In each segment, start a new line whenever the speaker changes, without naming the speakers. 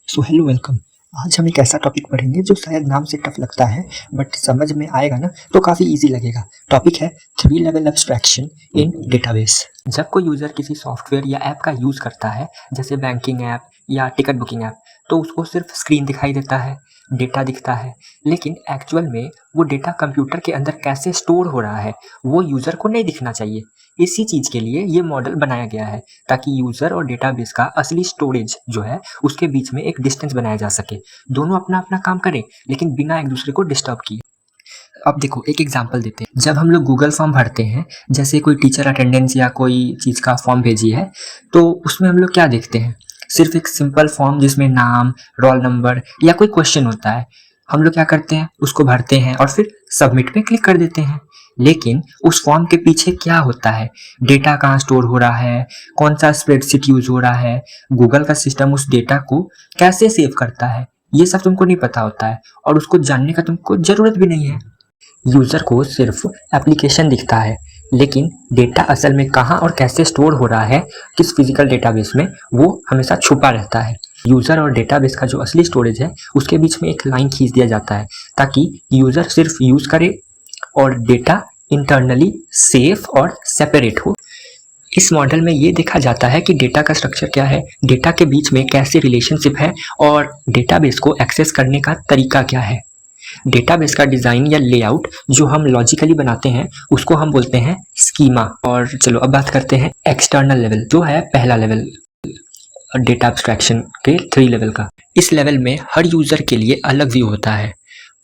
So hello welcome. आज हम एक ऐसा टॉपिक पढ़ेंगे जो शायद नाम से टफ लगता है बट समझ में आएगा ना तो काफ़ी इजी लगेगा। टॉपिक है 3 लेवल एब्स्ट्रैक्शन इन डेटाबेस। जब कोई यूज़र किसी सॉफ्टवेयर या ऐप का यूज़ करता है जैसे बैंकिंग ऐप या टिकट बुकिंग ऐप तो उसको सिर्फ स्क्रीन दिखाई देता है, डेटा दिखता है, लेकिन एक्चुअल में वो डेटा कंप्यूटर के अंदर कैसे स्टोर हो रहा है वो यूज़र को नहीं दिखना चाहिए। इसी चीज़ के लिए ये मॉडल बनाया गया है ताकि यूज़र और डेटाबेस का असली स्टोरेज जो है उसके बीच में एक डिस्टेंस बनाया जा सके। दोनों अपना अपना काम करें लेकिन बिना एक दूसरे को डिस्टर्ब किए। अब देखो एक एग्जांपल देते हैं। जब हम लोग गूगल फॉर्म भरते हैं, जैसे कोई टीचर अटेंडेंस या कोई चीज़ का फॉर्म भेजी है, तो उसमें हम लोग क्या देखते हैं? सिर्फ एक सिंपल फॉर्म जिसमें नाम, रोल नंबर या कोई क्वेश्चन होता है। हम लोग क्या करते हैं? उसको भरते हैं और फिर सबमिट पे क्लिक कर देते हैं। लेकिन उस फॉर्म के पीछे क्या होता है? डेटा कहाँ स्टोर हो रहा है, कौन सा स्प्रेडशीट यूज हो रहा है, गूगल का सिस्टम उस डेटा को कैसे सेव करता है, ये सब तुमको नहीं पता होता है और उसको जानने का तुमको जरूरत भी नहीं है। यूज़र को सिर्फ एप्लीकेशन दिखता है लेकिन डेटा असल में कहाँ और कैसे स्टोर हो रहा है, किस फिजिकल डेटाबेस में, वो हमेशा छुपा रहता है। यूज़र और डेटाबेस का जो असली स्टोरेज है उसके बीच में एक लाइन खींच दिया जाता है ताकि यूज़र सिर्फ यूज़ करे और डेटा इंटरनली सेफ और सेपरेट हो। इस मॉडल में ये देखा जाता है कि डेटा का स्ट्रक्चर क्या है, डेटा के बीच में कैसे रिलेशनशिप है और डेटाबेस को एक्सेस करने का तरीका क्या है। डेटाबेस का डिज़ाइन या लेआउट जो हम लॉजिकली बनाते हैं उसको हम बोलते हैं स्कीमा। और चलो अब बात करते हैं एक्सटर्नल लेवल, जो है पहला लेवल डेटा एब्स्ट्रैक्शन के 3 लेवल का। इस लेवल में हर यूज़र के लिए अलग व्यू होता है।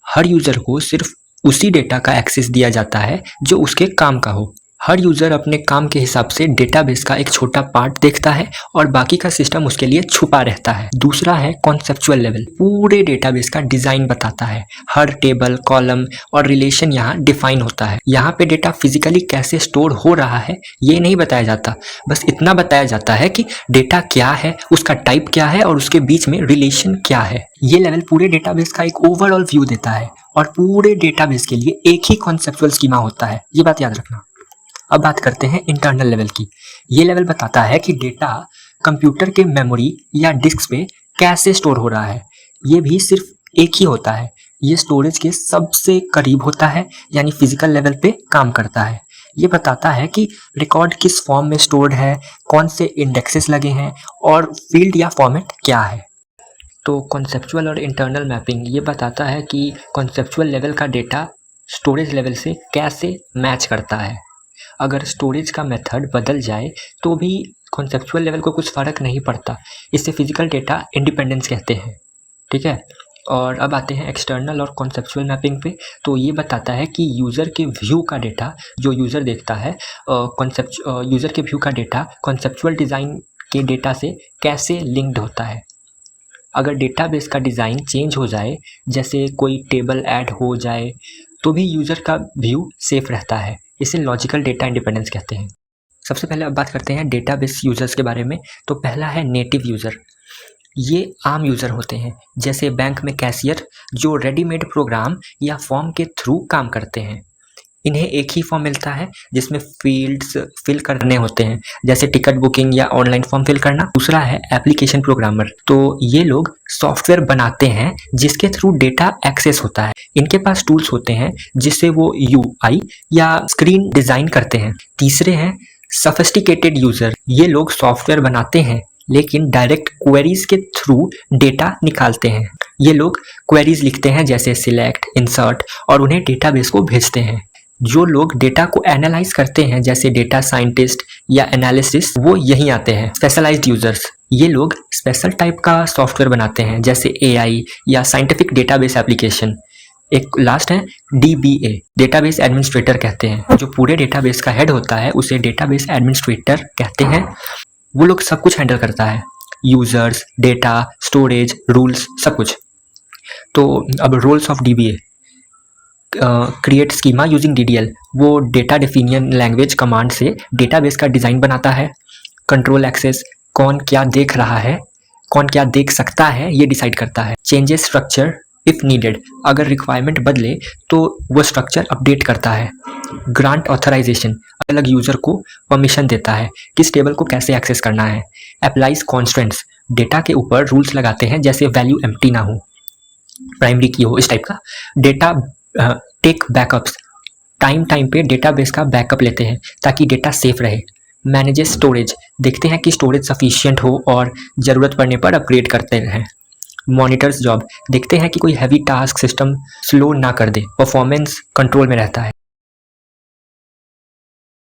हर यूज़र को सिर्फ उसी डेटा का एक्सेस दिया जाता है जो उसके काम का हो। हर यूज़र अपने काम के हिसाब से डेटाबेस का एक छोटा पार्ट देखता है और बाकी का सिस्टम उसके लिए छुपा रहता है। दूसरा है कॉन्सेप्चुअल लेवल, पूरे डेटाबेस का डिज़ाइन बताता है। हर टेबल, कॉलम और रिलेशन यहाँ डिफाइन होता है। यहाँ पे डेटा फिजिकली कैसे स्टोर हो रहा है ये नहीं बताया जाता, बस इतना बताया जाता है कि डेटा क्या है, उसका टाइप क्या है और उसके बीच में रिलेशन क्या है। ये लेवल पूरे डेटाबेस का एक ओवरऑल व्यू देता है और पूरे डेटाबेस के लिए एक ही कॉन्सेप्चुअल स्कीमा होता है, ये बात याद रखना। अब बात करते हैं इंटरनल लेवल की। ये लेवल बताता है कि डेटा कंप्यूटर के मेमोरी या डिस्क पे कैसे स्टोर हो रहा है। ये भी सिर्फ एक ही होता है, ये स्टोरेज के सबसे करीब होता है, यानी फिजिकल लेवल पे काम करता है। ये बताता है कि रिकॉर्ड किस फॉर्म में स्टोर्ड है, कौन से इंडेक्सेस लगे हैं और फील्ड या फॉर्मेट क्या है। तो कॉन्सेप्चुअल और इंटरनल मैपिंग ये बताता है कि कॉन्सेप्चुअल लेवल का डेटा स्टोरेज लेवल से कैसे मैच करता है। अगर स्टोरेज का मेथड बदल जाए तो भी कॉन्सेप्चुअल लेवल को कुछ फ़र्क नहीं पड़ता। इसे फिजिकल डेटा इंडिपेंडेंस कहते हैं, ठीक है। और अब आते हैं एक्सटर्नल और कॉन्सेप्चुअल मैपिंग पे। तो ये बताता है कि यूज़र के व्यू का डेटा जो यूज़र देखता है, यूज़र के व्यू का डेटा कॉन्सेप्चुअल डिज़ाइन के डेटा से कैसे लिंक्ड होता है। अगर डेटाबेस का डिज़ाइन चेंज हो जाए, जैसे कोई टेबल ऐड हो जाए, तो भी यूज़र का व्यू सेफ रहता है। इसे लॉजिकल डेटा इंडिपेंडेंस कहते हैं। सबसे पहले अब बात करते हैं डेटाबेस यूज़र्स के बारे में। तो पहला है नेटिव यूज़र। ये आम यूज़र होते हैं, जैसे बैंक में कैशियर जो रेडीमेड प्रोग्राम या फॉर्म के थ्रू काम करते हैं। इन्हें एक ही फॉर्म मिलता है जिसमें फील्ड्स फिल करने होते हैं, जैसे टिकट बुकिंग या ऑनलाइन फॉर्म फिल करना। दूसरा है एप्लीकेशन प्रोग्रामर। तो ये लोग सॉफ्टवेयर बनाते हैं जिसके थ्रू डेटा एक्सेस होता है। इनके पास टूल्स होते हैं जिससे वो यूआई या स्क्रीन डिज़ाइन करते हैं। तीसरे हैं सफिस्टिकेटेड यूज़र। ये लोग सॉफ्टवेयर बनाते हैं लेकिन डायरेक्ट क्वेरीज के थ्रू डेटा निकालते हैं। ये लोग क्वेरीज लिखते हैं जैसे सिलेक्ट, इंसर्ट और उन्हें डेटाबेस को भेजते हैं। जो लोग डेटा को एनालाइज करते हैं जैसे डेटा साइंटिस्ट या एनालिसिस, वो यहीं आते हैं। स्पेशलाइज्ड यूजर्स, ये लोग स्पेशल टाइप का सॉफ्टवेयर बनाते हैं जैसे एआई या साइंटिफिक डेटाबेस एप्लीकेशन। एक लास्ट है डीबीए, डेटाबेस एडमिनिस्ट्रेटर कहते हैं। जो पूरे डेटाबेस का हेड होता है उसे डेटाबेस एडमिनिस्ट्रेटर कहते हैं। वो लोग सब कुछ हैंडल करता है, यूजर्स, डेटा, स्टोरेज, रूल्स, सब कुछ। तो अब roles of DBA, create schema using DDL, वो डेटा डिफिनियन लैंग्वेज कमांड से डेटाबेस का डिज़ाइन बनाता है। कंट्रोल एक्सेस, कौन क्या देख रहा है, कौन क्या देख सकता है, ये डिसाइड करता है। चेंजेस स्ट्रक्चर इफ़ नीडेड, अगर रिक्वायरमेंट बदले तो वो स्ट्रक्चर अपडेट करता है। ग्रांट ऑथराइजेशन, अलग यूज़र को परमिशन देता है किस टेबल को कैसे एक्सेस करना है। अप्लाइज कॉन्स्टेंट्स, डेटा के ऊपर रूल्स लगाते हैं, जैसे वैल्यू एम्प्टी ना हो, प्राइमरी की हो, इस टाइप का। डेटा टेक बैकअप्स, टाइम पे डेटाबेस का बैकअप लेते हैं ताकि डेटा सेफ रहे। मैनेजेस स्टोरेज, देखते हैं कि स्टोरेज सफिशिएंट हो और ज़रूरत पड़ने पर अपग्रेड करते रहें। मॉनिटर्स जॉब, देखते हैं कि कोई हैवी टास्क सिस्टम स्लो ना कर दे, परफॉर्मेंस कंट्रोल में रहता है।